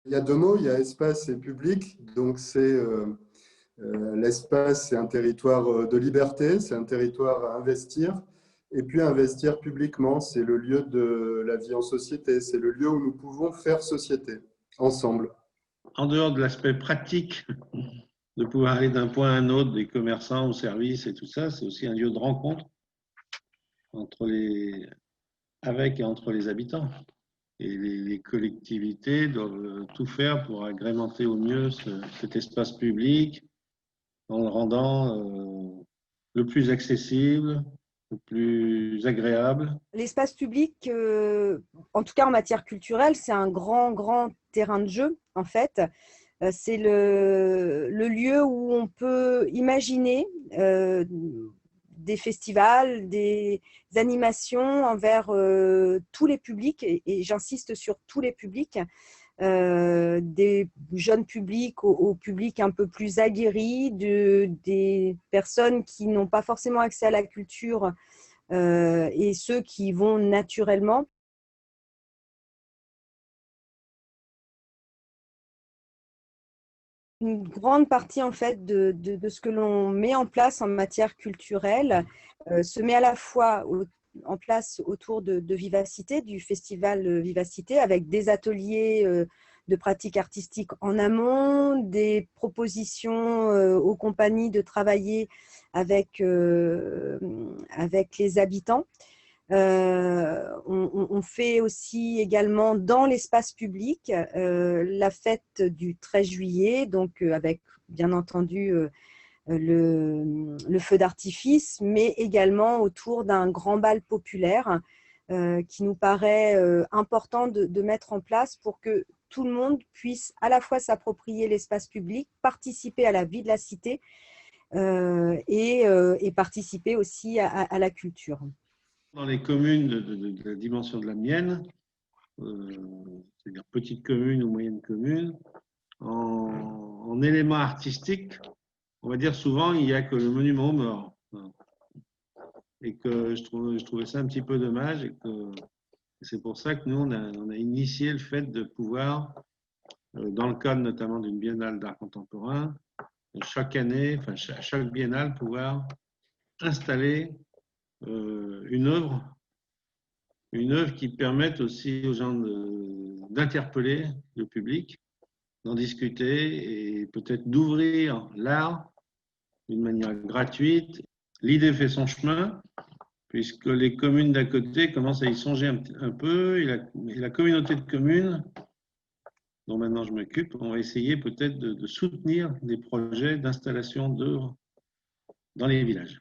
Il y a deux mots, il y a espace et public. Donc, l'espace, c'est un territoire de liberté, c'est un territoire à investir. Et puis, investir publiquement, c'est le lieu de la vie en société, c'est le lieu où nous pouvons faire société ensemble. En dehors de l'aspect pratique, de pouvoir aller d'un point à un autre, des commerçants aux services et tout ça, c'est aussi un lieu de rencontre entre avec et entre les habitants. Et les collectivités doivent tout faire pour agrémenter au mieux cet espace public en le rendant le plus accessible, le plus agréable. L'espace public, en tout cas en matière culturelle, c'est un grand terrain de jeu, en fait. C'est le lieu où on peut imaginer des festivals, des animations envers tous les publics, et j'insiste sur tous les publics, des jeunes publics au public un peu plus aguerri, des personnes qui n'ont pas forcément accès à la culture et ceux qui vont naturellement. Une grande partie en fait de ce que l'on met en place en matière culturelle se met à la fois en place autour de Vivacité, du festival Vivacité, avec des ateliers de pratiques artistiques en amont, des propositions aux compagnies de travailler avec les habitants. On fait aussi également dans l'espace public la fête du 13 juillet, donc avec bien entendu le feu d'artifice, mais également autour d'un grand bal populaire qui nous paraît important de mettre en place pour que tout le monde puisse à la fois s'approprier l'espace public, participer à la vie de la cité et participer aussi à la culture. Dans les communes de la dimension de la mienne, c'est-à-dire petites communes ou moyennes communes, en éléments artistiques, on va dire souvent il n'y a que le monument aux morts. Et que je trouvais ça un petit peu dommage, et que c'est pour ça que nous, on a initié le fait de pouvoir, dans le cadre notamment d'une biennale d'art contemporain, chaque année, enfin chaque biennale, pouvoir installer une œuvre qui permette aussi aux gens d'interpeller le public, d'en discuter et peut-être d'ouvrir l'art d'une manière gratuite. L'idée fait son chemin, puisque les communes d'à côté commencent à y songer un peu, et la communauté de communes, dont maintenant je m'occupe, on va essayer peut-être de soutenir des projets d'installation d'œuvres dans les villages.